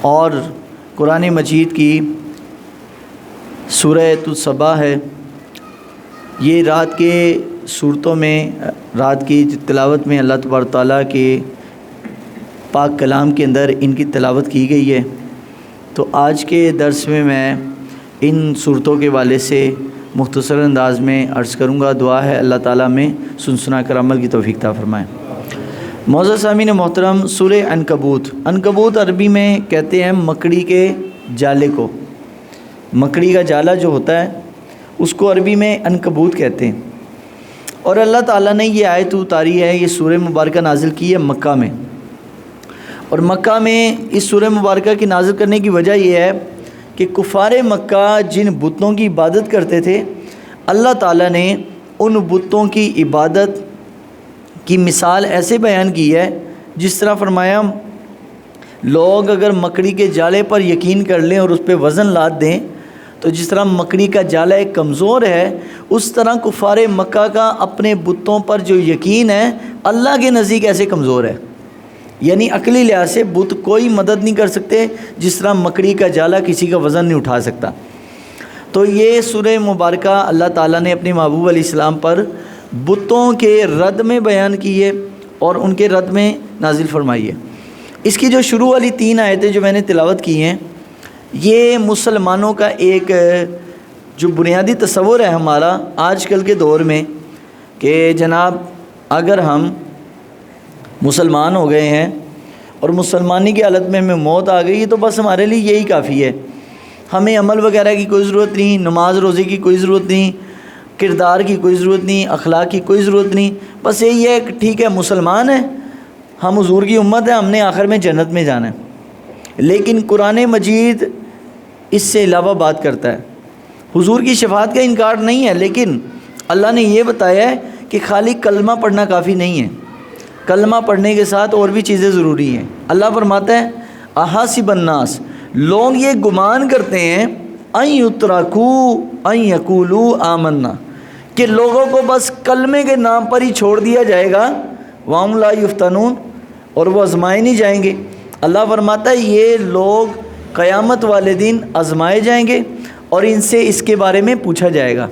اور قرآن مجید کی سورہ الصبا ہے۔ یہ رات کے صورتوں میں، رات کی تلاوت میں اللہ تبارک تعالیٰ کے پاک کلام کے اندر ان کی تلاوت کی گئی ہے۔ تو آج کے درس میں ان صورتوں کے حوالے سے مختصر انداز میں عرض کروں گا۔ دعا ہے اللہ تعالیٰ میں سنا کر عمل کی توفیق عطا فرمائے۔ معزز سامعین محترم، سورہ عنکبوت، عنکبوت عربی میں کہتے ہیں مکڑی کے جالے کو۔ مکڑی کا جالا جو ہوتا ہے اس کو عربی میں عنکبوت کہتے ہیں۔ اور اللہ تعالیٰ نے یہ آیت اتاری ہے، یہ سورہ مبارکہ نازل کی ہے مکہ میں۔ اور مکہ میں اس سورہ مبارکہ کی نازل کرنے کی وجہ یہ ہے کہ کفار مکہ جن بتوں کی عبادت کرتے تھے، اللہ تعالیٰ نے ان بتوں کی عبادت کی مثال ایسے بیان کی ہے، جس طرح فرمایا لوگ اگر مکڑی کے جالے پر یقین کر لیں اور اس پہ وزن لاد دیں تو جس طرح مکڑی کا جالا ایک کمزور ہے، اس طرح کفار مکہ کا اپنے بتوں پر جو یقین ہے اللہ کے نزدیک ایسے کمزور ہے۔ یعنی عقلی لحاظ سے بت کوئی مدد نہیں کر سکتے، جس طرح مکڑی کا جالا کسی کا وزن نہیں اٹھا سکتا۔ تو یہ سورہ مبارکہ اللہ تعالیٰ نے اپنے محبوب علیہ السلام پر بتوں کے رد میں بیان کی ہے اور ان کے رد میں نازل فرمائی ہے۔ اس کی جو شروع والی 3 آیتیں جو میں نے تلاوت کی ہیں، یہ مسلمانوں کا ایک جو بنیادی تصور ہے ہمارا آج کل کے دور میں کہ جناب اگر ہم مسلمان ہو گئے ہیں اور مسلمانی کی حالت میں ہمیں موت آ گئی تو بس ہمارے لیے یہی کافی ہے، ہمیں عمل وغیرہ کی کوئی ضرورت نہیں، نماز روزے کی کوئی ضرورت نہیں، کردار کی کوئی ضرورت نہیں، اخلاق کی کوئی ضرورت نہیں، بس یہی ہے کہ ٹھیک ہے مسلمان ہیں، ہم حضور کی امت ہے، ہم نے آخر میں جنت میں جانا ہے۔ لیکن قرآن مجید اس سے علاوہ بات کرتا ہے۔ حضور کی شفاعت کا انکار نہیں ہے، لیکن اللہ نے یہ بتایا ہے کہ خالی کلمہ پڑھنا کافی نہیں ہے، کلمہ پڑھنے کے ساتھ اور بھی چیزیں ضروری ہیں۔ اللہ فرماتا ہے احاسب الناس، لوگ یہ گمان کرتے ہیں ان یترکوا ان یقولوا آمنا، کہ لوگوں کو بس کلمے کے نام پر ہی چھوڑ دیا جائے گا، وہم لا یفتنون، اور وہ آزمائے نہیں جائیں گے۔ اللہ فرماتا ہے یہ لوگ قیامت والے دن آزمائے جائیں گے اور ان سے اس کے بارے میں پوچھا جائے گا۔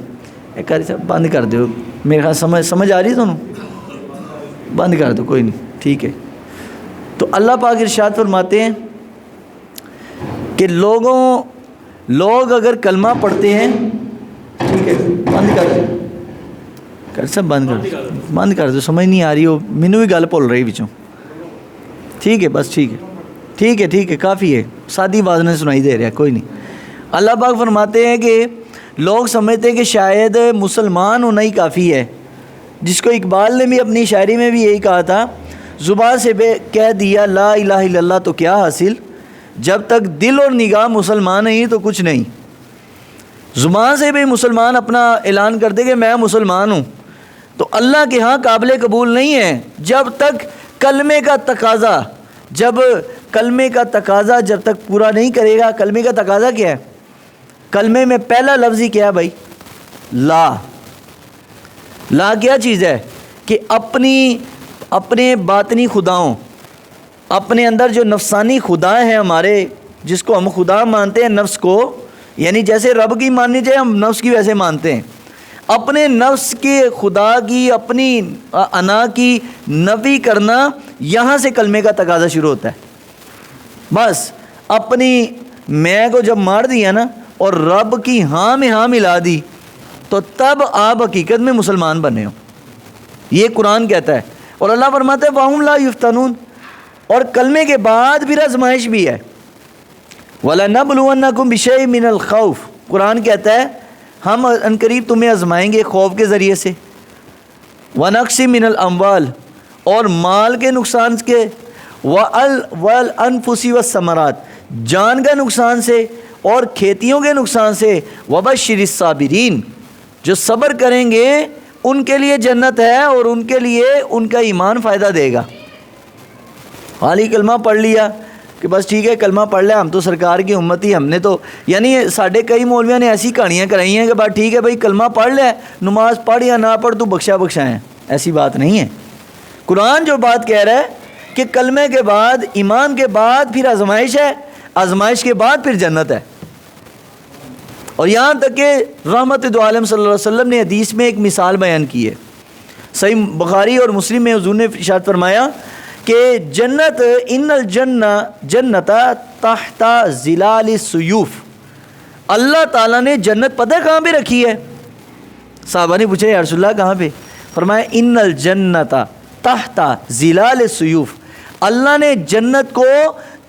ایک قاری صاحب بند کر دو، میرے خیال سمجھ آ رہی ہے دونوں؟ بند کر دو، کوئی نہیں، ٹھیک ہے۔ تو اللہ پاک ارشاد فرماتے ہیں کہ لوگ اگر کلمہ پڑھتے ہیں، ٹھیک ہے بند کر دو، کر سب بند کر دو، سمجھ نہیں آ رہی ہو، مینوں بھی گل بھول رہی بچوں، ٹھیک ہے بس ٹھیک ہے کافی ہے، سادی آواز نے سنائی دے رہا ہے، کوئی نہیں۔ اللہ پاک فرماتے ہیں کہ لوگ سمجھتے ہیں کہ شاید مسلمان ہونا ہی کافی ہے، جس کو اقبال نے بھی اپنی شاعری میں بھی یہی کہا تھا، زبان سے کہہ دیا لا الہ الا اللہ تو کیا حاصل، جب تک دل اور نگاہ مسلمان نہیں تو کچھ نہیں۔ زبان سے بھی مسلمان اپنا اعلان کر دے کہ میں مسلمان ہوں، تو اللہ کے ہاں قابل قبول نہیں ہے جب تک کلمے کا تقاضا جب تک پورا نہیں کرے گا۔ کلمے کا تقاضا کیا ہے؟ کلمے میں پہلا لفظ ہی کیا ہے بھائی؟ لا کیا چیز ہے؟ کہ اپنے باطنی خداؤں، اپنے اندر جو نفسانی خدا ہیں ہمارے، جس کو ہم خدا مانتے ہیں نفس کو، یعنی جیسے رب کی ماننی چاہیے ہم نفس کی ویسے مانتے ہیں، اپنے نفس کے خدا کی، اپنی انا کی نفی کرنا، یہاں سے کلمے کا تقاضا شروع ہوتا ہے۔ بس اپنی میں کو جب مار دیا نا اور رب کی ہاں میں ہاں ملا دی تو تب آپ حقیقت میں مسلمان بنے ہو، یہ قرآن کہتا ہے۔ اور اللہ فرماتا ہے وَهُمْ لَا يُفْتَنُونَ، اور کلمے کے بعد پھر آزمائش بھی ہے۔ وَلَنَبْلُوَنَّكُمْ بِشَيْءٍ مِّنَ الْخَوْفِ، قرآن کہتا ہے ہم عنقریب تمہیں آزمائیں گے خوف کے ذریعے سے، وَنَقْصٍ مِّنَ الْأَمْوَالِ، اور مال کے نقصان کے، وَالْأَنفُسِ وَالثَّمَرَاتِ، جان کا نقصان سے اور کھیتیوں کے نقصان سے، وَبَشِّرِ الصَّابِرِينَ، جو صبر کریں گے ان کے لیے جنت ہے اور ان کے لیے ان کا ایمان فائدہ دے گا۔ خالی کلمہ پڑھ لیا کہ بس ٹھیک ہے کلمہ پڑھ لیا، ہم تو سرکار کی امتی، ہم نے تو، یعنی ساڈے کئی مولویوں نے ایسی کہانیاں کرائی ہیں کہ بس ٹھیک ہے بھائی کلمہ پڑھ لے، نماز پڑھ یا نہ پڑھ تو بخشا ہے، ایسی بات نہیں ہے۔ قرآن جو بات کہہ رہا ہے کہ کلمے کے بعد، ایمان کے بعد پھر آزمائش ہے، آزمائش کے بعد پھر جنت ہے۔ اور یہاں تک کہ رحمت دو عالم صلی اللہ علیہ وسلم نے حدیث میں ایک مثال بیان کی ہے، صحیح بخاری اور مسلم میں حضور نے ارشاد فرمایا کہ جنت، ان الجنت تحت ظلال السیوف، اللہ تعالیٰ نے جنت پتہ کہاں پہ رکھی ہے؟ صحابہ نے پوچھا یا رسول اللہ کہاں پہ؟ فرمایا ان الجنت تحت ظلال السیوف، اللہ نے جنت کو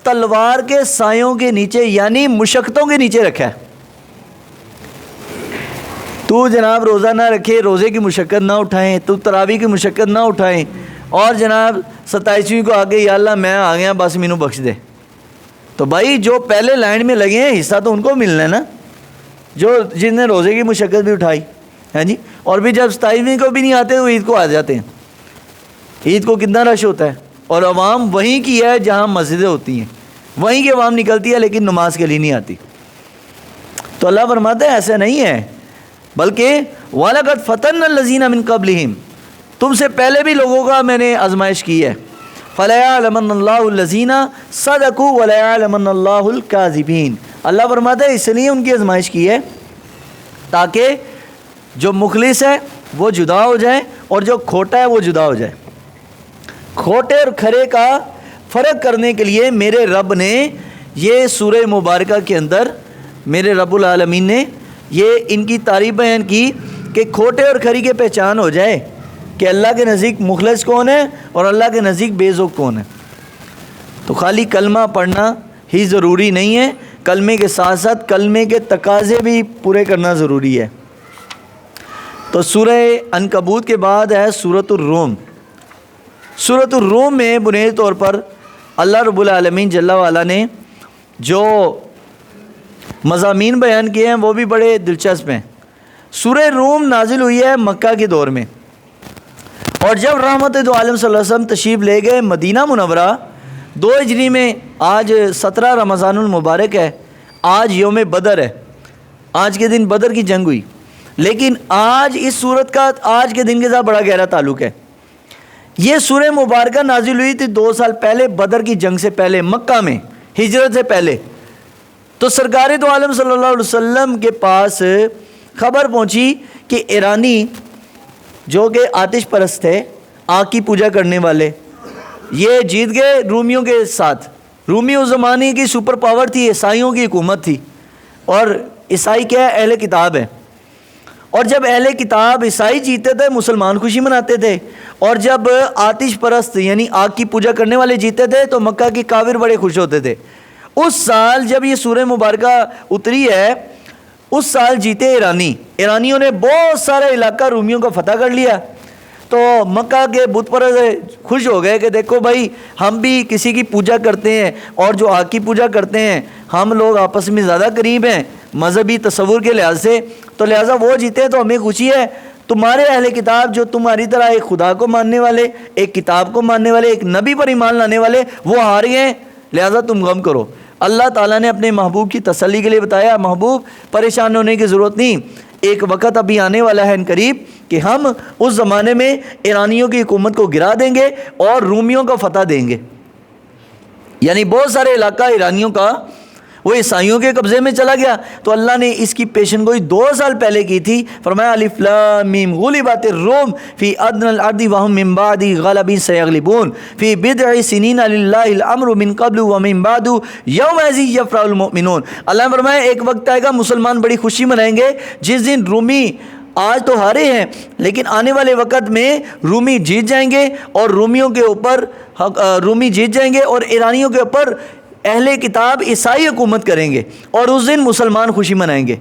تلوار کے سایوں کے نیچے یعنی مشقتوں کے نیچے رکھا ہے۔ تو جناب روزہ نہ رکھے، روزے کی مشقت نہ اٹھائیں، تو تراویح کی مشقت نہ اٹھائیں، اور جناب 27ویں کو آگے یا اللہ میں آ گیا بس مینوں بخش دے، تو بھائی جو پہلے لائن میں لگے ہیں حصہ تو ان کو ملنا ہے نا، جن نے روزے کی مشقت بھی اٹھائی ہے جی، اور بھی جب 27ویں کو بھی نہیں آتے تو عید کو آ جاتے ہیں۔ عید کو کتنا رش ہوتا ہے، اور عوام وہیں کی ہے جہاں مسجدیں ہوتی ہیں، وہیں کی عوام نکلتی ہے لیکن نماز کے لیے نہیں آتی۔ تو اللہ فرماتا ہے ایسا نہیں ہے، بلکہ وَلَقَدْ فَتَنَّا الَّذِينَ مِن قَبْلِهِمْ، تم سے پہلے بھی لوگوں کا میں نے آزمائش کی ہے۔ فَلَيَعْلَمَنَّ اللَّهُ الَّذِينَ صَدَقُوا وَلَيَعْلَمَنَّ اللَّهُ الْكَاذِبِينَ، اللہ فرماتا ہے اس لیے ان کی آزمائش کی ہے تاکہ جو مخلص ہے وہ جدا ہو جائے اور جو کھوٹا ہے وہ جدا ہو جائے۔ کھوٹے اور کھرے کا فرق کرنے کے لیے میرے رب نے یہ سورہ مبارکہ کے اندر، میرے رب العالمین نے یہ ان کی تعریف بیان کی کہ کھوٹے اور کھری کی پہچان ہو جائے کہ اللہ کے نزدیک مخلص کون ہے اور اللہ کے نزدیک بے ذوق کون ہے۔ تو خالی کلمہ پڑھنا ہی ضروری نہیں ہے، کلمے کے ساتھ ساتھ کلمے کے تقاضے بھی پورے کرنا ضروری ہے۔ تو سورہ عنکبوت کے بعد ہے سورۃ الروم۔ سورۃ الروم میں بنیادی طور پر اللہ رب العالمین جل وعلا نے جو مضامین بیان کیے ہیں وہ بھی بڑے دلچسپ ہیں۔ سورہ روم نازل ہوئی ہے مکہ کے دور میں، اور جب رحمت دو عالم صلی اللہ علیہ وسلم تشریف لے گئے مدینہ منورہ 2 ہجری میں، آج 17 رمضان المبارک ہے، آج یوم بدر ہے، آج کے دن بدر کی جنگ ہوئی، لیکن آج اس سورت کا آج کے دن کے ساتھ بڑا گہرا تعلق ہے۔ یہ سورہ مبارکہ نازل ہوئی تھی 2 سال پہلے بدر کی جنگ سے پہلے، مکہ میں ہجرت سے پہلے۔ تو سرکار دو عالم صلی اللہ علیہ وسلم کے پاس خبر پہنچی کہ ایرانی جو کہ آتش پرست تھے، آگ کی پوجا کرنے والے، یہ جیت گئے رومیوں کے ساتھ۔ رومی اس زمانے کی سپر پاور تھی، عیسائیوں کی حکومت تھی، اور عیسائی کیا ہے؟ اہل کتاب ہے۔ اور جب اہل کتاب عیسائی جیتے تھے مسلمان خوشی مناتے تھے، اور جب آتش پرست یعنی آگ کی پوجا کرنے والے جیتے تھے تو مکہ کے کافر بڑے خوش ہوتے تھے۔ اس سال جب یہ سورہ مبارکہ اتری ہے، اس سال جیتے ایرانیوں نے بہت سارا علاقہ رومیوں کا فتح کر لیا۔ تو مکہ کے بت پرست خوش ہو گئے کہ دیکھو بھائی ہم بھی کسی کی پوجا کرتے ہیں، اور جو آگ کی پوجا کرتے ہیں ہم لوگ آپس میں زیادہ قریب ہیں مذہبی تصور کے لحاظ سے، تو لہٰذا وہ جیتے ہیں تو ہمیں خوشی ہے۔ تمہارے اہل کتاب جو تمہاری طرح ایک خدا کو ماننے والے، ایک کتاب کو ماننے والے، ایک نبی پر ایمان لانے والے، وہ ہار گئے ہیں، لہٰذا تم غم کرو۔ اللہ تعالیٰ نے اپنے محبوب کی تسلی کے لیے بتایا، محبوب پریشان ہونے کی ضرورت نہیں، ایک وقت ابھی آنے والا ہے ان قریب کہ ہم اس زمانے میں ایرانیوں کی حکومت کو گرا دیں گے اور رومیوں کا فتح دیں گے۔ یعنی بہت سارے علاقہ ایرانیوں کا وہ عیسائیوں کے قبضے میں چلا گیا۔ تو اللہ نے اس کی پیشن گوئی 2 سال پہلے کی تھی، فرمایا الف لام میم غلبت الروم فی ادنى الارض وهم من بعد غلبهم سيغلبون فی بضع سنین للہ الامر من قبل ومن بعد یومئذ یفرح المؤمنون۔ اللہ نے فرمایا ایک وقت آئے گا مسلمان بڑی خوشی منائیں گے جس دن رومی آج تو ہارے ہیں لیکن آنے والے وقت میں رومی جیت جائیں گے، اور رومیوں کے اوپر رومی جیت جائیں گے اور ایرانیوں کے اوپر اہل کتاب عیسائی حکومت کریں گے، اور اس دن مسلمان خوشی منائیں گے۔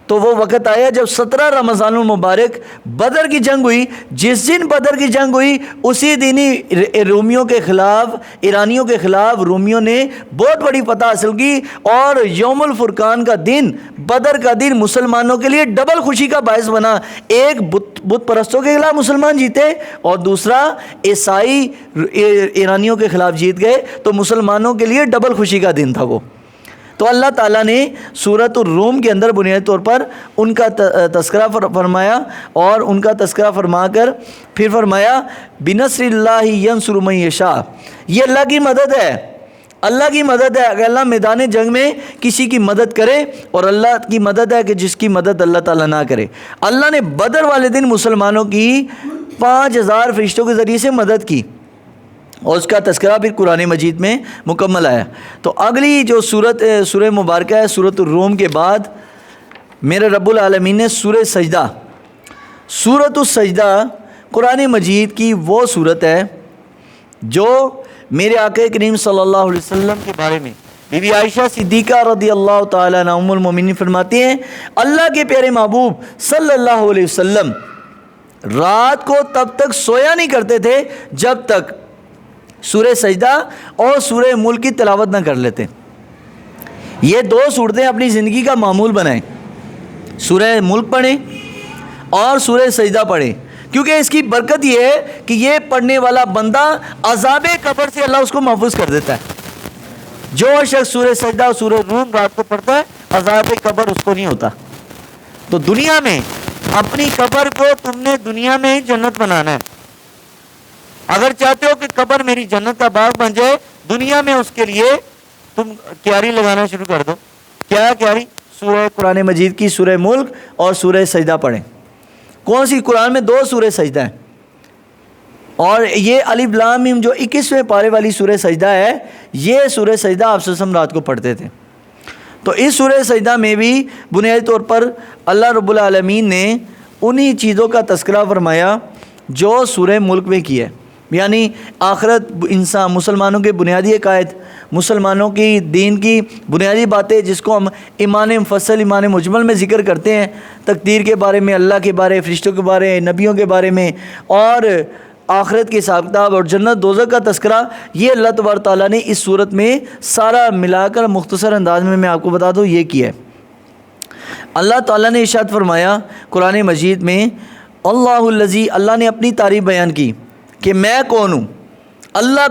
تو وہ وقت آیا جب 17 رمضان المبارک بدر کی جنگ ہوئی۔ جس دن بدر کی جنگ ہوئی اسی دن ہی رومیوں کے خلاف، ایرانیوں کے خلاف رومیوں نے بہت بڑی فتح حاصل کی، اور یوم الفرقان کا دن، بدر کا دن مسلمانوں کے لیے ڈبل خوشی کا باعث بنا۔ ایک بت پرستوں کے خلاف مسلمان جیتے، اور دوسرا عیسائی ایرانیوں کے خلاف جیت گئے، تو مسلمانوں کے لیے ڈبل خوشی کا دن تھا وہ۔ تو اللہ تعالیٰ نے سورۃ الروم کے اندر بنیادی طور پر ان کا تذکرہ فرمایا، اور ان کا تذکرہ فرما کر پھر فرمایا بنصر اللہ ینصر من یشاء، یہ اللہ کی مدد ہے، اللہ کی مدد ہے اگر اللہ میدان جنگ میں کسی کی مدد کرے، اور اللہ کی مدد ہے کہ جس کی مدد اللہ تعالیٰ نہ کرے۔ اللہ نے بدر والے دن مسلمانوں کی 5000 فرشتوں کے ذریعے سے مدد کی، اور اس کا تذکرہ پھر قرآن مجید میں مکمل آیا۔ تو اگلی جو سورہ مبارکہ ہے سورۃ الروم کے بعد میرے رب العالمین نے سورہ سجدہ، سورۃ السجدہ قرآن مجید کی وہ صورت ہے جو میرے آقا کریم صلی اللہ علیہ وسلم کے بارے میں بی بی عائشہ صدیقہ رضی اللہ تعالیٰ عنہا ام المومنین فرماتی ہیں، اللہ کے پیارے محبوب صلی اللہ علیہ وسلم رات کو تب تک سویا نہیں کرتے تھے جب تک سورہ سجدہ اور سورہ ملک کی تلاوت نہ کر لیتے۔ یہ دو صورتیں اپنی زندگی کا معمول بنائیں، سورہ ملک پڑھیں اور سورہ سجدہ پڑھیں، کیونکہ اس کی برکت یہ ہے کہ یہ پڑھنے والا بندہ عذاب قبر سے اللہ اس کو محفوظ کر دیتا ہے۔ جو شخص سورہ سجدہ اور سورہ روم رات کو پڑھتا ہے عذاب قبر اس کو نہیں ہوتا۔ تو دنیا میں اپنی قبر کو تم نے دنیا میں ہی جنت بنانا ہے۔ اگر چاہتے ہو کہ قبر میری جنت کا باغ بن جائے، دنیا میں اس کے لیے تم کیاری لگانا شروع کر دو۔ کیا کیاری؟ سورہ قرآن مجید کی سورہ ملک اور سورہ سجدہ پڑھیں۔ کون سی؟ قرآن میں 2 سورہ سجدہ ہیں، اور یہ الف لام میم جو 21ویں پارے والی سورہ سجدہ ہے، یہ سورہ سجدہ آپ صلی اللہ علیہ وسلم رات کو پڑھتے تھے۔ تو اس سورہ سجدہ میں بھی بنیادی طور پر اللہ رب العالمین نے انہی چیزوں کا تذکرہ فرمایا جو سورہ ملک میں کی ہے، یعنی آخرت، انسان، مسلمانوں کے بنیادی عقائد، مسلمانوں کی دین کی بنیادی باتیں جس کو ہم ایمان مفصل، ایمان مجمل میں ذکر کرتے ہیں، تقدیر کے بارے میں، اللہ کے بارے، فرشتوں کے بارے، نبیوں کے بارے میں، اور آخرت کے حساب کتاب اور جنت دوزخ کا تذکرہ، یہ اللہ تبارک تعالیٰ نے اس صورت میں سارا ملا کر مختصر انداز میں آپ کو بتا دوں یہ کیا ہے۔ اللہ تعالیٰ نے ارشاد فرمایا قرآن مجید میں، اللہ الذی، اللہ نے اپنی تعریف بیان کی کہ میں کون ہوں۔ اللہ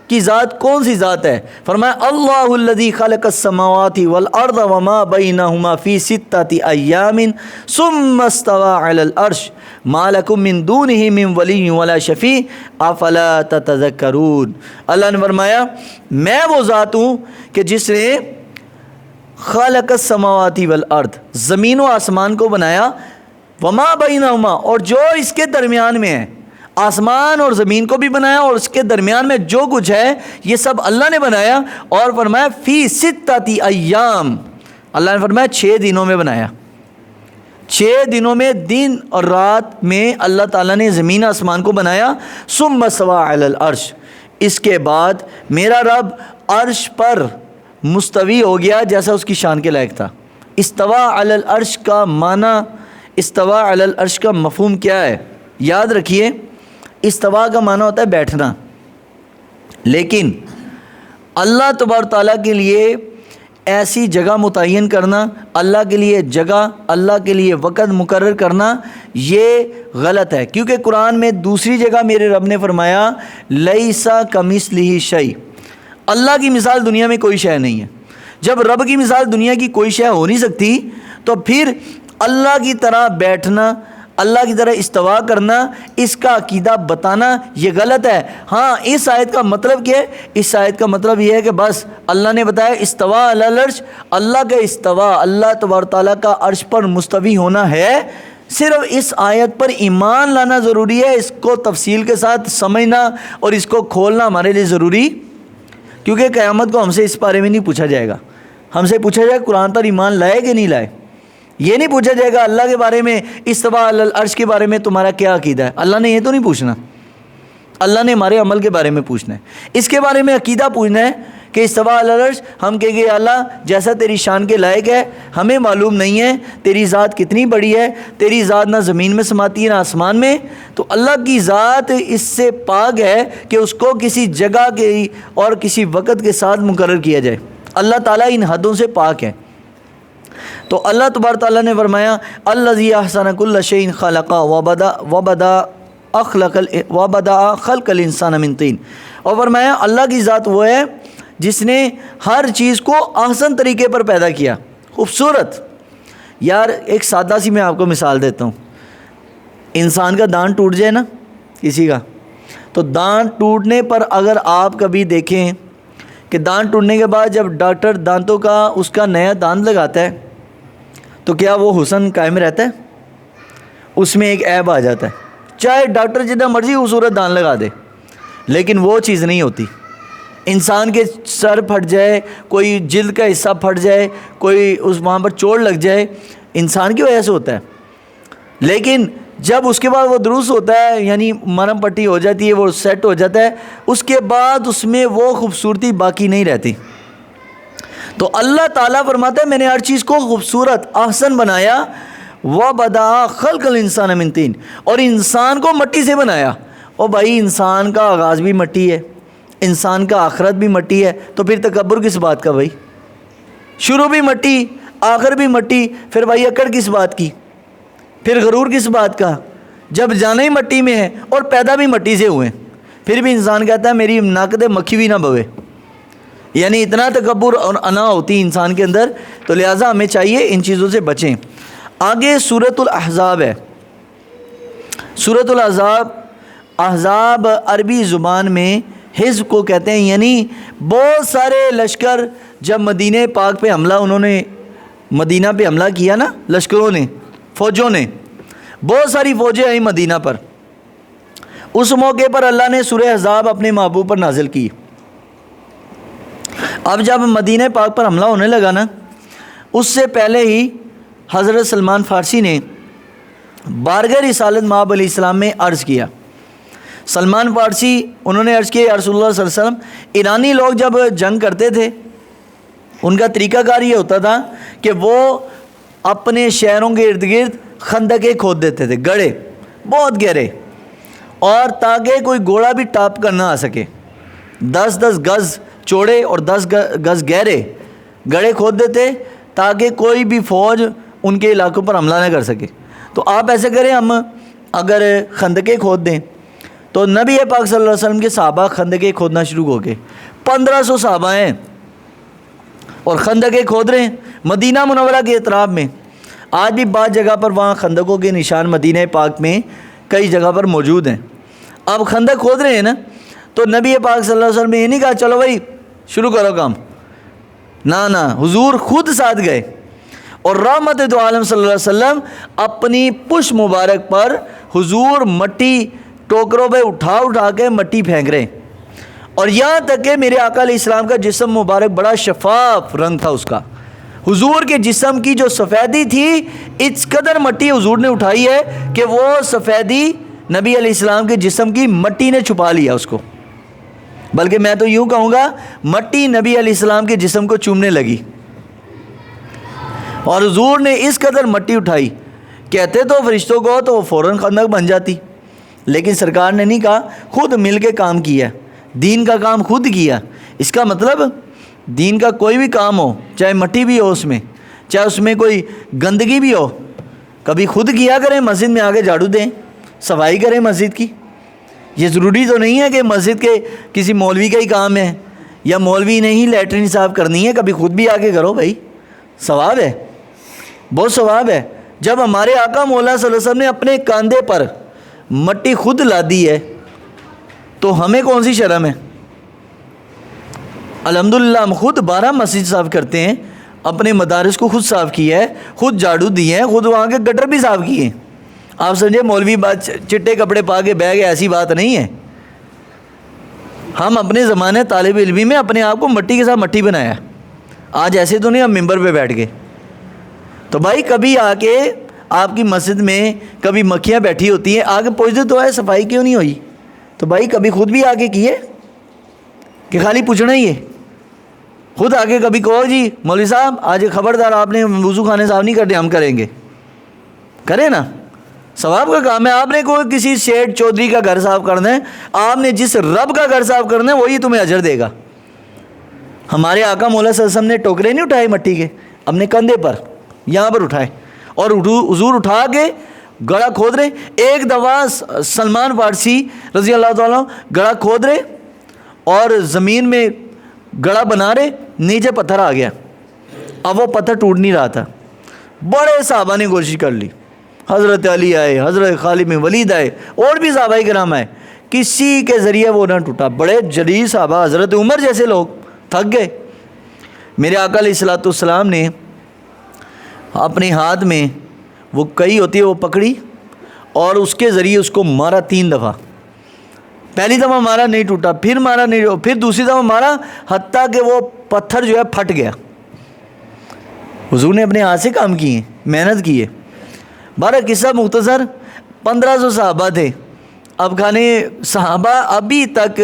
کی ذات کون سی ذات ہے؟ فرمایا اللہ الذی خلق السماوات والارض وما بینہما فی 6 ایام ثم استوى علی العرش ما لکم من دونہ من ولی ولا شفیع افلا تتذکرون۔ اللہ نے فرمایا میں وہ ذات ہوں کہ جس نے خلق السماوات والارض، زمین و آسمان کو بنایا، وما بینہما، اور جو اس کے درمیان میں ہے، آسمان اور زمین کو بھی بنایا اور اس کے درمیان میں جو کچھ ہے یہ سب اللہ نے بنایا، اور فرمایا فی 6 ایام، اللہ نے فرمایا 6 دنوں میں بنایا۔ 6 دنوں میں، دن اور رات میں اللہ تعالیٰ نے زمین آسمان کو بنایا۔ ثم استوى علی العرش، اس کے بعد میرا رب عرش پر مستوی ہو گیا جیسا اس کی شان کے لائق تھا۔ استوى علی العرش کا معنی، استوى علی العرش کا مفہوم کیا ہے؟ یاد رکھیے، استوا کا معنی ہوتا ہے بیٹھنا، لیکن اللہ تبارک تعالیٰ کے لیے ایسی جگہ متعین کرنا، اللہ کے لیے جگہ، اللہ کے لیے وقت مقرر کرنا، یہ غلط ہے، کیونکہ قرآن میں دوسری جگہ میرے رب نے فرمایا لیسا کمثلہ شیء، اللہ کی مثال دنیا میں کوئی شے نہیں ہے۔ جب رب کی مثال دنیا کی کوئی شے ہو نہیں سکتی تو پھر اللہ کی طرح بیٹھنا، اللہ کی طرح استوا کرنا، اس کا عقیدہ بتانا یہ غلط ہے۔ ہاں، اس آیت کا مطلب کیا ہے؟ اس آیت کا مطلب یہ ہے کہ بس اللہ نے بتایا استوا علی العرش، اللہ کا استوا، اللہ تبارک تعالیٰ کا عرش پر مستوی ہونا ہے، صرف اس آیت پر ایمان لانا ضروری ہے، اس کو تفصیل کے ساتھ سمجھنا اور اس کو کھولنا ہمارے لیے ضروری، کیونکہ قیامت کو ہم سے اس بارے میں نہیں پوچھا جائے گا۔ ہم سے پوچھا جائے قرآن پر ایمان لائے کہ نہیں لائے، یہ نہیں پوچھا جائے گا اللہ کے بارے میں، استوا علی العرش کے بارے میں تمہارا کیا عقیدہ ہے، اللہ نے یہ تو نہیں پوچھنا، اللہ نے ہمارے عمل کے بارے میں پوچھنا ہے، اس کے بارے میں عقیدہ پوچھنا ہے کہ استوا علی العرش، ہم کہیں گے اللہ جیسا تیری شان کے لائق ہے ہمیں معلوم نہیں ہے، تیری ذات کتنی بڑی ہے، تیری ذات نہ زمین میں سماتی ہے نہ آسمان میں، تو اللہ کی ذات اس سے پاک ہے کہ اس کو کسی جگہ کے اور کسی وقت کے ساتھ مقرر کیا جائے، اللہ تعالیٰ ان حدوں سے پاک ہے۔ تو اللہ تبارک تعالیٰ نے فرمایا الذی احسن کل شیء خلقہ وبدأ خلق الانسان من طین، اور فرمایا اللہ کی ذات وہ ہے جس نے ہر چیز کو احسن طریقے پر پیدا کیا، خوبصورت۔ یار ایک سادہ سی میں آپ کو مثال دیتا ہوں، انسان کا دانت ٹوٹ جائے نا کسی کا، تو دانت ٹوٹنے پر اگر آپ کبھی دیکھیں کہ دانت ٹوٹنے کے بعد جب ڈاکٹر دانتوں کا اس کا نیا دانت لگاتا ہے تو کیا وہ حسن قائم رہتا ہے؟ اس میں ایک عیب آ جاتا ہے، چاہے ڈاکٹر جتنا مرضی خوبصورت دانت لگا دے، لیکن وہ چیز نہیں ہوتی۔ انسان کے سر پھٹ جائے، کوئی جلد کا حصہ پھٹ جائے، کوئی وہاں پر چوٹ لگ جائے، انسان کی وجہ سے ہوتا ہے، لیکن جب اس کے بعد وہ درست ہوتا ہے، یعنی مرہم پٹی ہو جاتی ہے، وہ سیٹ ہو جاتا ہے، اس کے بعد اس میں وہ خوبصورتی باقی نہیں رہتی۔ تو اللہ تعالیٰ فرماتا ہے میں نے ہر چیز کو خوبصورت احسن بنایا، وَبَدَأَ خَلْقَ الْإِنسَانَ مِنْ طِينٍ، اور انسان کو مٹی سے بنایا۔ اور بھائی انسان کا آغاز بھی مٹی ہے، انسان کا آخرت بھی مٹی ہے، تو پھر تکبر کس بات کا بھائی؟ شروع بھی مٹی، آخر بھی مٹی، پھر بھائی اکڑ کس بات کی؟ پھر غرور کس بات کا؟ جب جانا ہی مٹی میں ہے اور پیدا بھی مٹی سے ہوئے، پھر بھی انسان کہتا ہے میری ناقد مکھی بھی نہ بوے، یعنی اتنا تکبر اور انا ہوتی انسان کے اندر۔ تو لہٰذا ہمیں چاہیے ان چیزوں سے بچیں۔ آگے سورۃ الاحزاب ہے۔ سورۃ الاحزاب، احزاب عربی زبان میں حزب کو کہتے ہیں، یعنی بہت سارے لشکر جب مدینہ پاک پہ حملہ، انہوں نے مدینہ پہ حملہ کیا نا، لشکروں نے، فوجوں نے، بہت ساری فوجیں آئیں مدینہ پر، اس موقع پر اللہ نے سورہ احزاب اپنے محبوب پر نازل کی۔ اب جب مدینہ پاک پر حملہ ہونے لگا نا، اس سے پہلے ہی حضرت سلمان فارسی نے بارگاہ رسالت مآب علیہ السلام میں عرض کیا۔ سلمان فارسی انہوں نے عرض کیا یا رسول اللہ صلی اللہ علیہ وسلم، ایرانی لوگ جب جنگ کرتے تھے ان کا طریقہ کار یہ ہوتا تھا کہ وہ اپنے شہروں کے ارد گرد خندقیں کھود دیتے تھے، گڑھے بہت گہرے، اور تاکہ کوئی گھوڑا بھی ٹاپ کر نہ آ سکے، 10-10 گز چوڑے اور 10 گز گہرے گڑھے کھود دیتے تاکہ کوئی بھی فوج ان کے علاقوں پر حملہ نہ کر سکے۔ تو آپ ایسے کریں، ہم اگر خندقیں کھود دیں تو نبی پاک صلی اللہ علیہ وسلم کے صحابہ خندقیں کھودنا شروع ہو گئے، 1500 صحابہ ہیں اور خندقیں کھود رہے ہیں مدینہ منورہ کے اطراف میں۔ آج بھی بعض جگہ پر وہاں خندقوں کے نشان مدینہ پاک میں کئی جگہ پر موجود ہیں۔ اب خندق کھود رہے ہیں نا، تو نبی پاک صلی اللہ علیہ وسلم نے یہ نہیں کہا چلو بھائی شروع کرو کام، نہ حضور خود ساتھ گئے، اور رحمت دو عالم صلی اللہ علیہ وسلم اپنی پشت مبارک پر حضور مٹی ٹوکروں پہ اٹھا کے مٹی پھینک رہے، اور یہاں تک کہ میرے آقا علیہ السلام کا جسم مبارک بڑا شفاف رنگ تھا اس کا، حضور کے جسم کی جو سفیدی تھی اس قدر مٹی حضور نے اٹھائی ہے کہ وہ سفیدی نبی علیہ السلام کے جسم کی مٹی نے چھپا لیا اس کو، بلکہ میں تو یوں کہوں گا مٹی نبی علیہ السلام کے جسم کو چومنے لگی، اور حضور نے اس قدر مٹی اٹھائی، کہتے تو فرشتوں کو تو فوراً خندق بن جاتی، لیکن سرکار نے نہیں کہا، خود مل کے کام کیا، دین کا کام خود کیا۔ اس کا مطلب دین کا کوئی بھی کام ہو، چاہے مٹی بھی ہو اس میں، چاہے اس میں کوئی گندگی بھی ہو، کبھی خود کیا کریں، مسجد میں آگے جھاڑو دیں، صفائی کریں مسجد کی۔ یہ ضروری تو نہیں ہے کہ مسجد کے کسی مولوی کا ہی کام ہے، یا مولوی نے ہی لیٹرین صاف کرنی ہے، کبھی خود بھی آگے کرو بھائی، ثواب ہے، بہت ثواب ہے۔ جب ہمارے آقا مولا صلی اللہ علیہ وسلم نے اپنے کاندھے پر مٹی خود لا دی ہے تو ہمیں کون سی شرم ہے؟ الحمدللہ ہم خود 12 مسجد صاف کرتے ہیں، اپنے مدارس کو خود صاف کیا ہے، خود جھاڑو دیے ہیں، خود وہاں کے گٹر بھی صاف کیے ہیں۔ آپ سمجھے مولوی بات چٹے کپڑے پا کے بہ گئے، ایسی بات نہیں ہے۔ ہم اپنے زمانے طالب علمی میں اپنے آپ کو مٹی کے ساتھ مٹی بنایا، آج ایسے تو نہیں ہم ممبر پہ بیٹھ گئے۔ تو بھائی کبھی آ کے آپ کی مسجد میں کبھی مکھیاں بیٹھی ہوتی ہیں، آگے پوچھتے تو ہے صفائی کیوں نہیں ہوئی؟ تو بھائی کبھی خود بھی آگے کیے کہ خالی پوچھنا ہی ہے؟ خود آگے کبھی کہو جی مولوی صاحب آج خبردار آپ نے وضو خانے صاف نہیں کرتے، ہم کریں گے، کریں نا، ثواب کا کام ہے۔ آپ نے کوئی کسی شیٹ چودھری کا گھر صاف کرنا ہے، آپ نے جس رب کا گھر صاف کرنا ہے وہی تمہیں اجر دے گا۔ ہمارے آقا مولا صلی اللہ علیہ وسلم نے ٹوکرے نہیں اٹھائے مٹی کے، اپنے کندھے پر یہاں پر اٹھائے، اور حضور اٹھا کے گڑھا کھود رہے۔ ایک دفعہ سلمان فارسی رضی اللہ تعالیٰ گڑھا کھود رہے اور زمین میں گڑھا بنا رہے، نیچے پتھر آ گیا، اب وہ پتھر ٹوٹ نہیں رہا تھا، بڑے صحابہ نے کوشش کر لی، حضرت علی آئے، حضرت خالد بن ولید آئے، اور بھی صحابہ کرام آئے، کسی کے ذریعے وہ نہ ٹوٹا۔ بڑے جلیل صحابہ، حضرت عمر جیسے لوگ تھک گئے۔ میرے آقا علیہ الصلوۃ والسلام نے اپنے ہاتھ میں وہ کئی ہوتی ہے وہ پکڑی اور اس کے ذریعے اس کو مارا 3 دفعہ۔ پہلی دفعہ مارا نہیں ٹوٹا، پھر مارا نہیں ٹوٹا، پھر دوسری دفعہ مارا حتیٰ کہ وہ پتھر جو ہے پھٹ گیا۔ حضور نے اپنے ہاتھ سے کام کیے، محنت کی ہے۔ 12 قصہ مختصر، 1500 صحابہ تھے۔ اب کھانے صحابہ ابھی تک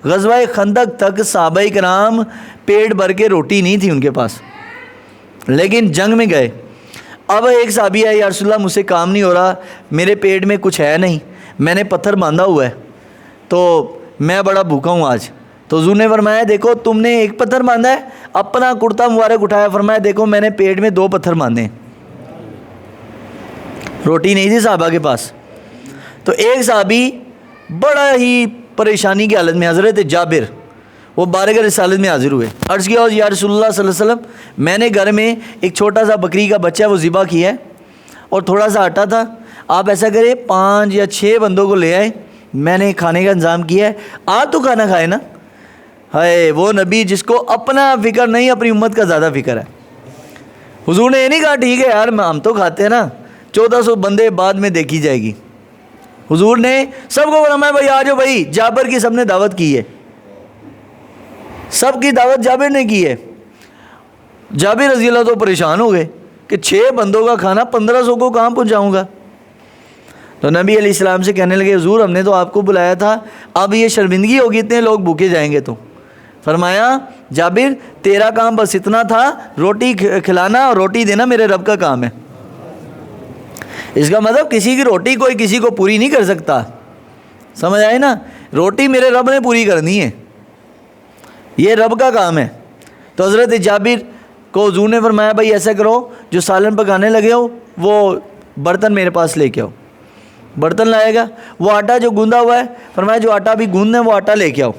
غزوہ خندق تک صحابہ کرام پیٹ بھر کے روٹی نہیں تھی ان کے پاس، لیکن جنگ میں گئے۔ اب ایک صحابی ہے، یا رسول اللہ مجھ سے کام نہیں ہو رہا، میرے پیٹ میں کچھ ہے نہیں، میں نے پتھر باندھا ہوا ہے تو میں بڑا بھوکا ہوں آج۔ تو حضور نے فرمایا دیکھو تم نے ایک پتھر باندھا ہے، اپنا کرتا مبارک اٹھایا، فرمایا دیکھو میں نے پیٹ میں 2 پتھر باندھے ہیں۔ روٹی نہیں تھی صحابہ کے پاس۔ تو ایک صحابی بڑا ہی پریشانی کی حالت میں، حضرت جابر، وہ بارگاہ رسالت میں حاضر ہوئے۔ عرض کیا یا رسول اللہ صلی اللہ علیہ وسلم، میں نے گھر میں ایک چھوٹا سا بکری کا بچہ وہ ذبح کیا ہے اور تھوڑا سا آٹا تھا، آپ ایسا کریں 5 یا 6 بندوں کو لے آئے، میں نے کھانے کا انتظام کیا ہے، آپ تو کھانا کھائے نا۔ ہے وہ نبی جس کو اپنا فکر نہیں، اپنی امت کا زیادہ فکر ہے۔ حضور نے یہ نہیں کہا ٹھیک ہے یار ہم تو کھاتے ہیں نا، 1400 بندے بعد میں دیکھی جائے گی۔ حضور نے سب کو فرمایا بھائی آ جاؤ بھائی، جابر کی سب نے دعوت کی ہے، سب کی دعوت جابر نے کی ہے۔ جابر رضی اللہ تو پریشان ہو گئے کہ 6 بندوں کا کھانا 1500 کو کہاں پہنچاؤں گا۔ تو نبی علیہ السلام سے کہنے لگے حضور ہم نے تو آپ کو بلایا تھا، اب یہ شرمندگی ہوگی اتنے لوگ بھوکے جائیں گے تو۔ فرمایا جابر تیرا کام بس اتنا تھا، روٹی کھلانا اور روٹی دینا میرے رب کا کام ہے۔ اس کا مطلب کسی کی روٹی کوئی کسی کو پوری نہیں کر سکتا، سمجھ آئے نا، روٹی میرے رب نے پوری کرنی ہے، یہ رب کا کام ہے۔ تو حضرت جابر کو حضور نے فرمایا بھائی ایسا کرو جو سالن پکانے لگے ہو وہ برتن میرے پاس لے کے آؤ۔ برتن لائے گا، وہ آٹا جو گوندا ہوا ہے، فرمایا جو آٹا بھی گوندنا ہے وہ آٹا لے کے آؤ۔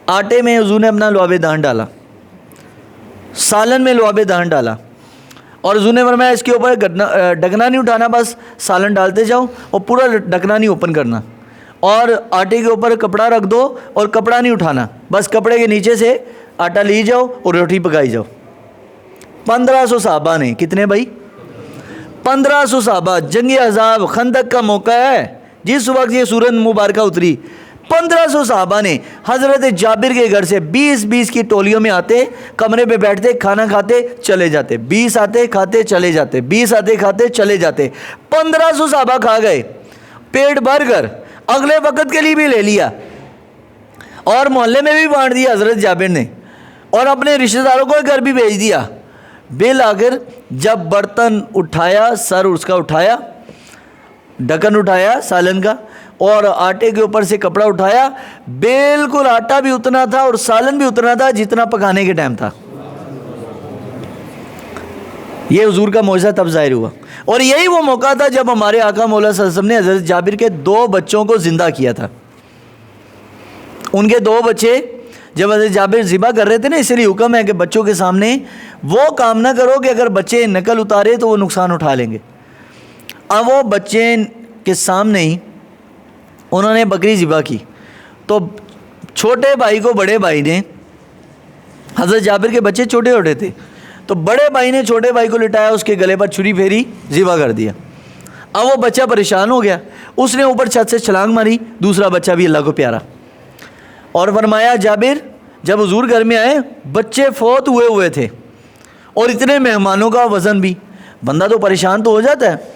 آٹے میں حضور نے اپنا لعاب دہن ڈالا، سالن میں لعاب دہن ڈالا، اور حضور نے فرمایا اس کے اوپر ڈھکنا نہیں اٹھانا، بس سالن ڈالتے جاؤ اور پورا ڈھکنا نہیں اوپن کرنا، اور آٹے کے اوپر کپڑا رکھ دو اور کپڑا نہیں اٹھانا، بس کپڑے کے نیچے سے آٹا لی جاؤ اور روٹی پکائی جاؤ۔ 1500 صحابہ نے، کتنے بھائی؟ 1500 صحابہ، جنگ احزاب خندق کا موقع ہے جس وقت یہ سورۃ مبارکہ اتری، 1500 صحابہ نے حضرت جابر کے گھر سے 20 کی ٹولیوں میں آتے، کمرے پہ بیٹھتے، کھانا کھاتے چلے جاتے، 20 آتے کھاتے چلے جاتے، 20 آتے کھاتے چلے جاتے، 1500 صحابہ کھا گئے پیٹ بھر کر، اگلے وقت کے لیے بھی لے لیا اور محلے میں بھی بانٹ دیا حضرت جابر نے، اور اپنے رشتہ داروں کو گھر بھی بھیج دیا۔ بالآخر جب برتن اٹھایا، سر اس کا اٹھایا، ڈھکن اٹھایا سالن کا، اور آٹے کے اوپر سے کپڑا اٹھایا، بالکل آٹا بھی اتنا تھا اور سالن بھی اتنا تھا جتنا پکانے کے ٹائم تھا۔ یہ حضور کا معجزہ تب ظاہر ہوا، اور یہی وہ موقع تھا جب ہمارے آقا مولا صلی اللہ علیہ وسلم نے حضرت جابر کے 2 بچوں کو زندہ کیا تھا۔ ان کے 2 بچے جب حضرت جابر ذبح کر رہے تھے نا، اس لیے حکم ہے کہ بچوں کے سامنے وہ کام نہ کرو کہ اگر بچے نقل اتارے تو وہ نقصان اٹھا لیں گے۔ اب وہ بچے کے سامنے ہی انہوں نے بکری ذبح کی، تو چھوٹے بھائی کو بڑے بھائی نے، حضرت جابر کے بچے چھوٹے چھوٹے تھے، تو بڑے بھائی نے چھوٹے بھائی کو لٹایا، اس کے گلے پر چھری پھیری، ذبح کر دیا۔ اب وہ بچہ پریشان ہو گیا، اس نے اوپر چھت سے چھلانگ ماری، دوسرا بچہ بھی اللہ کو پیارا، اور فرمایا جابر جب حضور گھر میں آئے بچے فوت ہوئے تھے اور اتنے مہمانوں کا وزن بھی، بندہ تو پریشان تو ہو جاتا ہے۔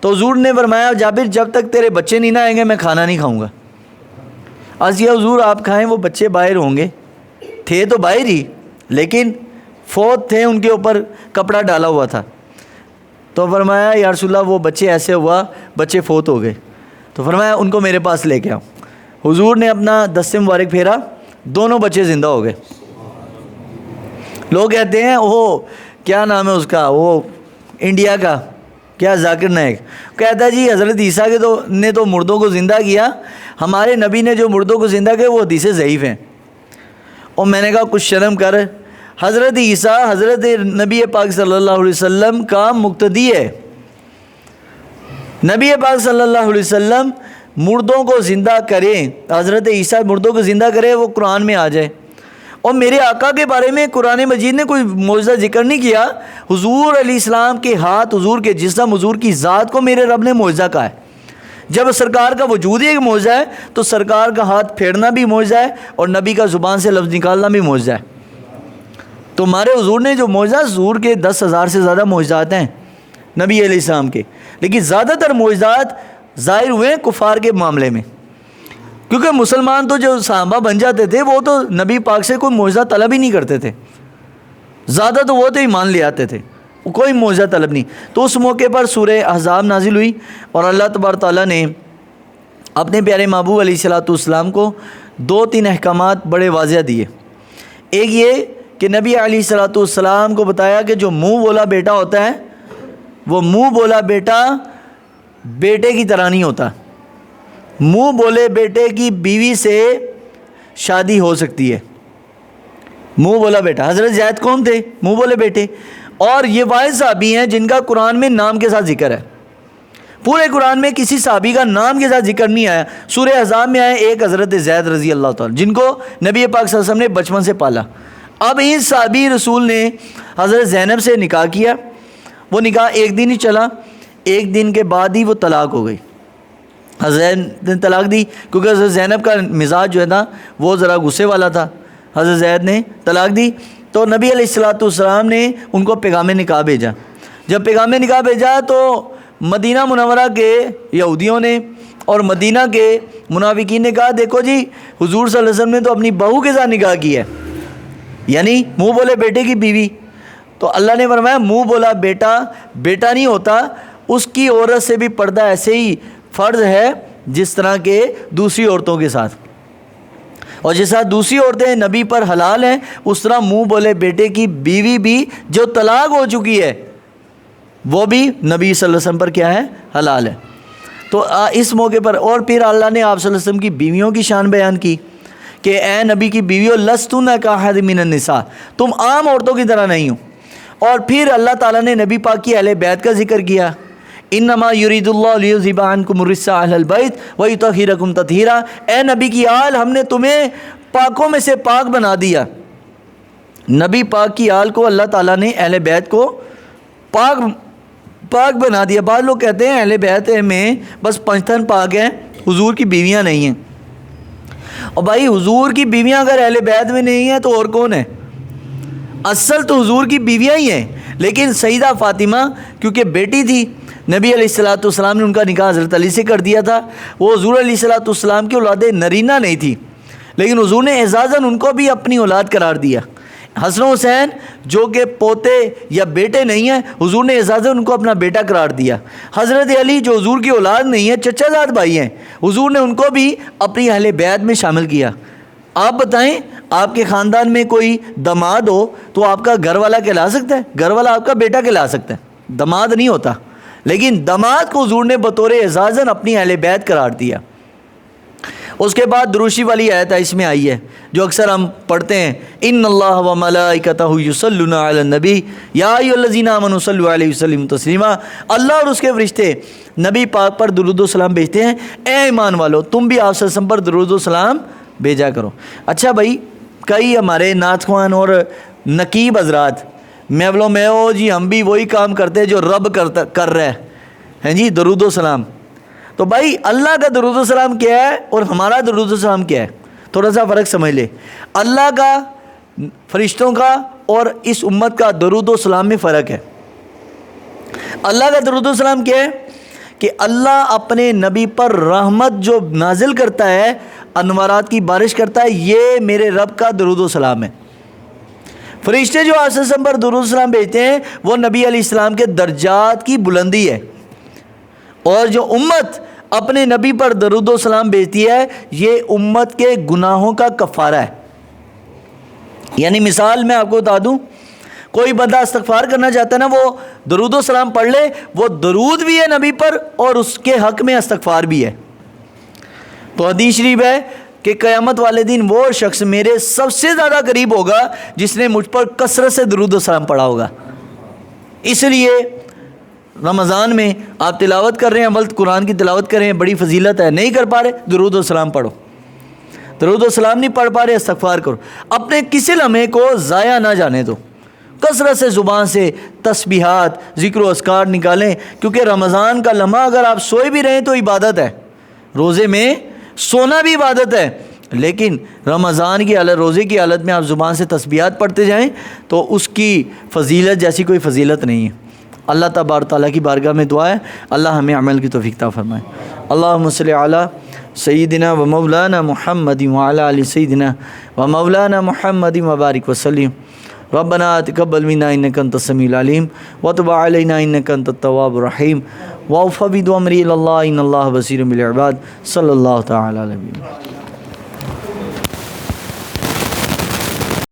تو حضور نے فرمایا جابر جب تک تیرے بچے نہیں نہ آئیں گے میں کھانا نہیں کھاؤں گا۔ عرض کیا حضور آپ کھائیں، وہ بچے باہر ہوں گے، تھے تو باہر ہی لیکن فوت تھے، ان کے اوپر کپڑا ڈالا ہوا تھا۔ تو فرمایا یا رسول اللہ وہ بچے ایسے ہوا، بچے فوت ہو گئے، تو فرمایا ان کو میرے پاس لے کے آؤ۔ حضور نے اپنا دست مبارک پھیرا، دونوں بچے زندہ ہو گئے۔ لوگ کہتے ہیں وہ کیا نام ہے اس کا، وہ انڈیا کا کیا ذاکر نائک کہتا ہے جی حضرت عیسیٰ نے تو مردوں کو زندہ کیا، ہمارے نبی نے جو مردوں کو زندہ کیا وہ حدیثیں ضعیف ہیں۔ اور میں نے کہا کچھ شرم کر، حضرت عیسیٰ حضرت نبی پاک صلی اللہ علیہ وسلم کا مقتدی ہے، نبی پاک صلی اللہ علیہ وسلم مردوں کو زندہ کریں، حضرت عیسیٰ مردوں کو زندہ کرے، وہ قرآن میں آ جائے، اور میرے آقا کے بارے میں قرآن مجید نے کوئی معجزہ ذکر نہیں کیا. حضور علیہ السلام کے ہاتھ، حضور کے جسم، حضور کی ذات کو میرے رب نے معجزہ کہا ہے. جب سرکار کا وجود ہی ایک معجزہ ہے تو سرکار کا ہاتھ پھیرنا بھی معجزہ ہے اور نبی کا زبان سے لفظ نکالنا بھی معجزہ ہے. تو ہمارے حضور نے جو معجزہ، حضور کے 10,000 سے زیادہ معجزات ہیں نبی علیہ السلام کے، لیکن زیادہ تر معجزات ظاہر ہوئے ہیں کفار کے معاملے میں، کیونکہ مسلمان تو جو صحابہ بن جاتے تھے وہ تو نبی پاک سے کوئی معجزہ طلب ہی نہیں کرتے تھے، زیادہ تو وہ تو ایمان لے آتے تھے، کوئی معجزہ طلب نہیں. تو اس موقع پر سورہ احزاب نازل ہوئی اور اللہ تبارک تعالیٰ نے اپنے پیارے محبوب علیہ السلام کو 2-3 احکامات بڑے واضح دیے. ایک یہ کہ نبی علیہ السلام کو بتایا کہ جو منہ بولا بیٹا ہوتا ہے وہ منہ بولا بیٹا بیٹے کی طرح نہیں ہوتا. منہ بولے بیٹے کی بیوی سے شادی ہو سکتی ہے. منہ بولا بیٹا، حضرت زید کون تھے؟ منہ بولے بیٹے. اور یہ واحد صحابی ہیں جن کا قرآن میں نام کے ساتھ ذکر ہے. پورے قرآن میں کسی صحابی کا نام کے ساتھ ذکر نہیں آیا. سورہ احزاب میں آئے ایک حضرت زید رضی اللہ تعالیٰ، جن کو نبی پاک صلی اللہ علیہ وسلم نے بچپن سے پالا. اب اس صحابی رسول نے حضرت زینب سے نکاح کیا. وہ نکاح ایک دن ہی چلا، ایک دن کے بعد ہی وہ طلاق ہو گئی. حضرت نے طلاق دی کیونکہ حضرت زینب کا مزاج جو ہے نا وہ ذرا غصے والا تھا. حضرت زید نے طلاق دی تو نبی علیہ السلام نے ان کو پیغام نکاح بھیجا. جب پیغام نکاح بھیجا تو مدینہ منورہ کے یہودیوں نے اور مدینہ کے منافقین نے کہا دیکھو جی حضور صلی اللہ علیہ وسلم نے تو اپنی بہو کے ساتھ نکاح کیا ہے، یعنی منہ بولے بیٹے کی بیوی. تو اللہ نے فرمایا منہ بولا بیٹا بیٹا نہیں ہوتا، اس کی عورت سے بھی پردہ ایسے ہی فرض ہے جس طرح کے دوسری عورتوں کے ساتھ، اور جس طرح دوسری عورتیں نبی پر حلال ہیں اس طرح منہ بولے بیٹے کی بیوی بھی جو طلاق ہو چکی ہے وہ بھی نبی صلی اللہ علیہ وسلم پر کیا ہے؟ حلال ہے. تو اس موقع پر اور پھر اللہ نے آپ صلی اللہ علیہ وسلم کی بیویوں کی شان بیان کی کہ اے نبی کی بیویوں لستن کاحد من النساء، تم عام عورتوں کی طرح نہیں ہو. اور پھر اللہ تعالیٰ نے نبی پاک کی اہل بیت کا ذکر کیا، انما یرید اللہ لیذھب عنکم الرجس اہل البیت ویطہرکم تطہیرا. اے نبی کی آل، ہم نے تمہیں پاکوں میں سے پاک بنا دیا. نبی پاک کی آل کو اللہ تعالیٰ نے اہل بیت کو پاک بنا دیا. بعض لوگ کہتے ہیں اہل بیت میں بس پنجتن پاک ہیں، حضور کی بیویاں نہیں ہیں. اور بھائی حضور کی بیویاں اگر اہل بیت میں نہیں ہیں تو اور کون ہے؟ اصل تو حضور کی بیویاں ہی ہیں. لیکن سیدہ فاطمہ کیونکہ بیٹی تھی، نبی علیہ السلام نے ان کا نکاح حضرت علی سے کر دیا تھا. وہ حضور علیہ السلام کی اولاد نرینہ نہیں تھی، لیکن حضور نے اعزازاً ان کو بھی اپنی اولاد قرار دیا. حسن و حسین جو کہ پوتے یا بیٹے نہیں ہیں، حضور نے اعزازاً ان کو اپنا بیٹا قرار دیا. حضرت علی جو حضور کی اولاد نہیں ہے، چچا زاد بھائی ہیں، حضور نے ان کو بھی اپنی اہل بیت میں شامل کیا. آپ بتائیں آپ کے خاندان میں کوئی داماد ہو تو آپ کا گھر والا کہلا سکتا ہے؟ گھر والا آپ کا بیٹا کہلا سکتا ہے، داماد نہیں ہوتا. لیکن داماد کو حضور نے بطور اعزازاً اپنی اہل بیت قرار دیا. اس کے بعد دروشی والی آیت اس میں آئی ہے جو اکثر ہم پڑھتے ہیں، ان اللہ و ملائکتہ یصلون علی النبی یا ایھا الذین آمنوا صلوا علیہ وسلموا تسلیما. اللہ اور اس کے فرشتے نبی پاک پر درود و سلام بھیجتے ہیں. اے ایمان والو تم بھی آپ صلی اللہ علیہ وسلم پر درود و سلام بھیجا کرو. اچھا بھائی، کئی ہمارے نعت خوان اور نقیب حضرات میں بولو میں ہو جی ہم بھی وہی کام کرتے جو رب کر رہا ہے جی، درود و سلام. تو بھائی اللہ کا درود و سلام کیا ہے اور ہمارا درود و سلام کیا ہے؟ تھوڑا سا فرق سمجھ لے. اللہ کا، فرشتوں کا اور اس امت کا درود و سلام میں فرق ہے. اللہ کا درود و سلام کیا ہے کہ اللہ اپنے نبی پر رحمت جو نازل کرتا ہے، انوارات کی بارش کرتا ہے، یہ میرے رب کا درود و سلام ہے. فرشتے جو آپ صلی اللہ علیہ وسلم پر درود و سلام بھیجتے ہیں وہ نبی علیہ السلام کے درجات کی بلندی ہے. اور جو امت اپنے نبی پر درود و سلام بھیجتی ہے یہ امت کے گناہوں کا کفارہ ہے. یعنی مثال میں آپ کو بتا دوں، کوئی بندہ استغفار کرنا چاہتا ہے نا، وہ درود و سلام پڑھ لے، وہ درود بھی ہے نبی پر اور اس کے حق میں استغفار بھی ہے. تو حدیث شریف ہے کہ قیامت والے دن وہ شخص میرے سب سے زیادہ قریب ہوگا جس نے مجھ پر کثرت سے درود و سلام پڑھا ہوگا. اس لیے رمضان میں آپ تلاوت کر رہے ہیں، عمل قرآن کی تلاوت کر رہے ہیں، بڑی فضیلت ہے. نہیں کر پا رہے درود و سلام پڑھو. درود و سلام نہیں پڑھ پا رہے، استغفار کرو، اپنے کسی لمحے کو ضائع نہ جانے دو، کثرت سے زبان سے تسبیحات ذکر و اذکار نکالیں، کیونکہ رمضان کا لمحہ اگر آپ سوئے بھی رہیں تو عبادت ہے، روزے میں سونا بھی عبادت ہے، لیکن رمضان کی حالت، روزے کی حالت میں آپ زبان سے تسبیحات پڑھتے جائیں تو اس کی فضیلت جیسی کوئی فضیلت نہیں ہے۔ اللہ تبارک تعالیٰ کی بارگاہ میں دعا ہے اللہ ہمیں عمل کی توفیق عطا فرمائے۔ اللہم صلی علی سیدنا و مولانا محمد وعلی آل سیدنا و مولانا محمد وبارک وسلم۔ ربنا تقبل منا انک انت السمیع العلیم وتب علینا انک انت التواب الرحیم وافوض امری الی اللہ ان اللہ بصیر بالعباد۔ صلی اللہ تعالی علیہ وسلم۔